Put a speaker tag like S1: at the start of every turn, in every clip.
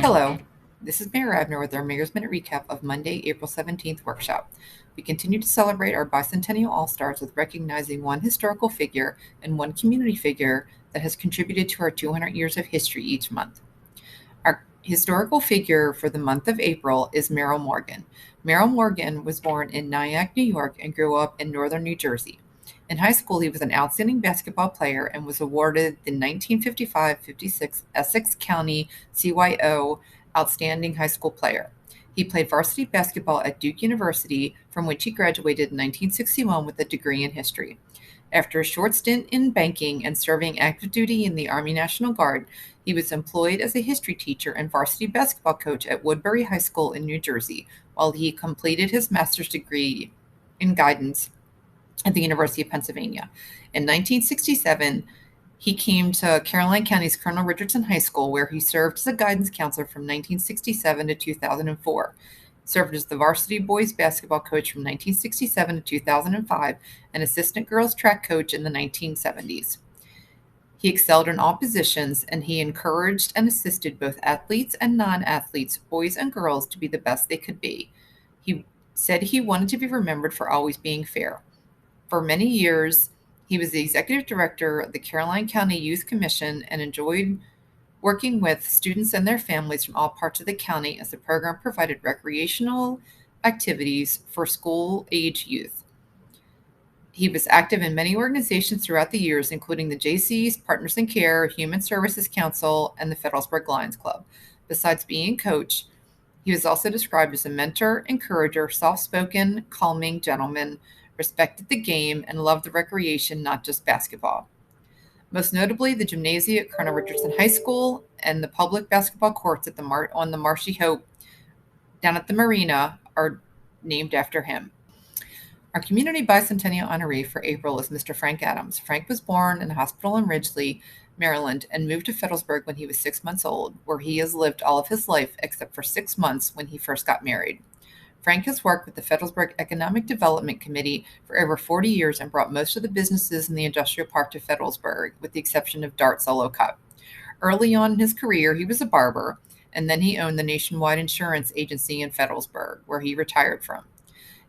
S1: Hello, this is Mayor Abner with our Mayor's Minute recap of Monday, April 17th workshop. We continue to celebrate our Bicentennial All-Stars with recognizing one historical figure and one community figure that has contributed to our 200 years of history each month. Our historical figure for the month of April is Merrill Morgan. Merrill Morgan was born in Nyack, New York, and grew up in northern New Jersey. In high school, he was an outstanding basketball player and was awarded the 1955-56 Essex County CYO Outstanding High School Player. He played varsity basketball at Duke University, from which he graduated in 1961 with a degree in history. After a short stint in banking and serving active duty in the Army National Guard, he was employed as a history teacher and varsity basketball coach at Woodbury High School in New Jersey, while he completed his master's degree in guidance at the University of Pennsylvania. In 1967, he came to Caroline County's Colonel Richardson High School, where he served as a guidance counselor from 1967 to 2004. Served as the varsity boys basketball coach from 1967 to 2005 and assistant girls track coach in the 1970s. He excelled in all positions, and he encouraged and assisted both athletes and non-athletes, boys and girls, to be the best they could be. He said he wanted to be remembered for always being fair. For many years, he was the executive director of the Caroline County Youth Commission and enjoyed working with students and their families from all parts of the county as the program provided recreational activities for school-age youth. He was active in many organizations throughout the years, including the Jaycees, Partners in Care, Human Services Council, and the Federalsburg Lions Club. Besides being coach, he was also described as a mentor, encourager, soft-spoken, calming gentleman, respected the game, and loved the recreation, not just basketball. Most notably, the gymnasia at Colonel Richardson High School and the public basketball courts at on the Marshy Hope down at the marina are named after him. Our community bicentennial honoree for April is Mr. Frank Adams. Frank was born in a hospital in Ridgely, Maryland, and moved to Federalsburg when he was 6 months old, where he has lived all of his life except for 6 months when he first got married. Frank has worked with the Federalsburg Economic Development Committee for over 40 years and brought most of the businesses in the industrial park to Federalsburg, with the exception of Dart Solo Cup. Early on in his career, he was a barber, and then he owned the Nationwide Insurance Agency in Federalsburg, where he retired from.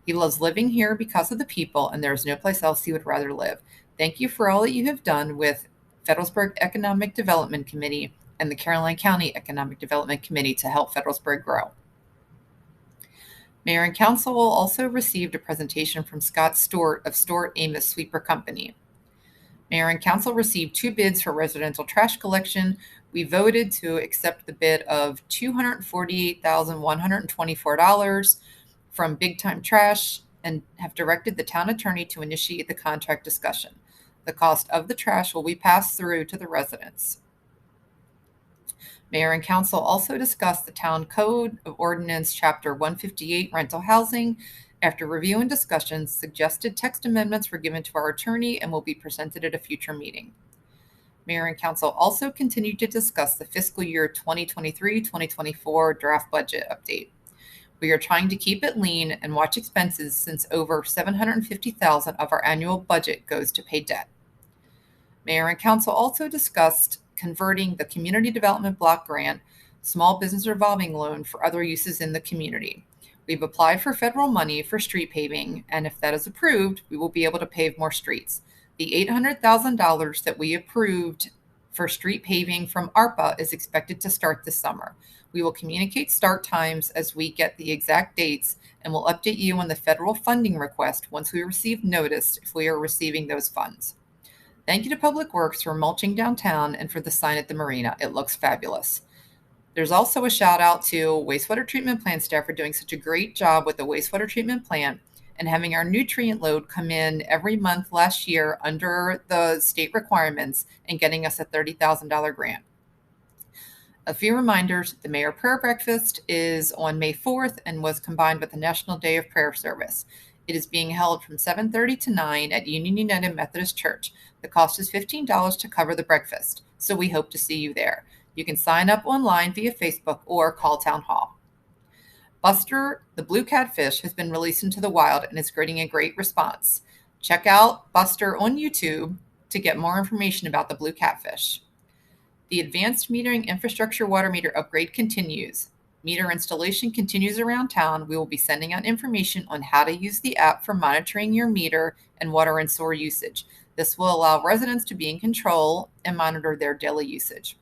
S1: He loves living here because of the people, and there is no place else he would rather live. Thank you for all that you have done with Federalsburg Economic Development Committee and the Caroline County Economic Development Committee to help Federalsburg grow. Mayor and Council also received a presentation from Scott Stewart of Stewart Amos Sweeper Company. Mayor and Council received 2 bids for residential trash collection. We voted to accept the bid of $248,124 from Big Time Trash and have directed the town attorney to initiate the contract discussion. The cost of the trash will be passed through to the residents. Mayor and Council also discussed the Town Code of Ordinance Chapter 158 Rental Housing. After review and discussions, suggested text amendments were given to our attorney and will be presented at a future meeting. Mayor and Council also continued to discuss the fiscal year 2023-2024 draft budget update. We are trying to keep it lean and watch expenses since over $750,000 of our annual budget goes to pay debt. Mayor and Council also discussed converting the Community Development Block Grant Small Business Revolving Loan for other uses in the community. We've applied for federal money for street paving, and if that is approved, we will be able to pave more streets. The $800,000 that we approved for street paving from ARPA is expected to start this summer. We will communicate start times as we get the exact dates, and will update you on the federal funding request once we receive notice if we are receiving those funds. Thank you to Public Works for mulching downtown and for the sign at the marina. It looks fabulous. There's also a shout out to wastewater treatment plant staff for doing such a great job with the wastewater treatment plant and having our nutrient load come in every month last year under the state requirements and getting us a $30,000 grant. A few reminders: the Mayor Prayer Breakfast is on May 4th and was combined with the National Day of Prayer service. It is being held from 7:30 to 9 at Union United Methodist Church. The cost is $15 to cover the breakfast, so we hope to see you there. You can sign up online via Facebook or call Town Hall. Buster, the blue catfish, has been released into the wild and is getting a great response. Check out Buster on YouTube to get more information about the blue catfish. The advanced metering infrastructure water meter upgrade continues. Meter installation continues around town. We will be sending out information on how to use the app for monitoring your meter and water and sewer usage. This will allow residents to be in control and monitor their daily usage.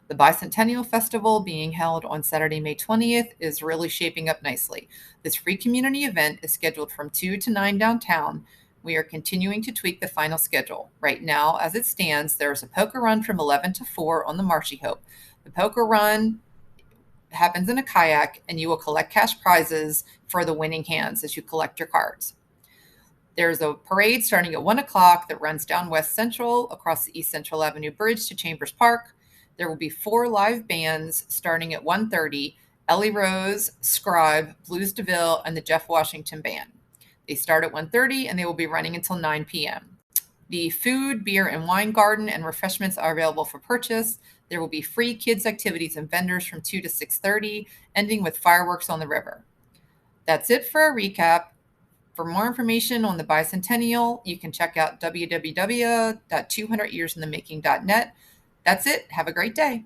S1: The Bicentennial Festival, being held on Saturday, May 20th, is really shaping up nicely. This free community event is scheduled from 2 to 9 downtown. We are continuing to tweak the final schedule. Right now, as it stands, there is a poker run from 11 to 4 on the Marshy Hope. The poker run happens in a kayak, and you will collect cash prizes for the winning hands as you collect your cards. There's a parade starting at 1 o'clock that runs down West Central across the East Central Avenue Bridge to Chambers Park. There will be 4 live bands starting at 1:30: Ellie Rose, Scribe, Blues DeVille, and the Jeff Washington Band. They start at 1:30 and they will be running until 9 p.m. The food, beer, and wine garden and refreshments are available for purchase. There will be free kids' activities and vendors from 2 to 6:30, ending with fireworks on the river. That's it for a recap. For more information on the Bicentennial, you can check out www.200yearsinthemaking.net. That's it. Have a great day.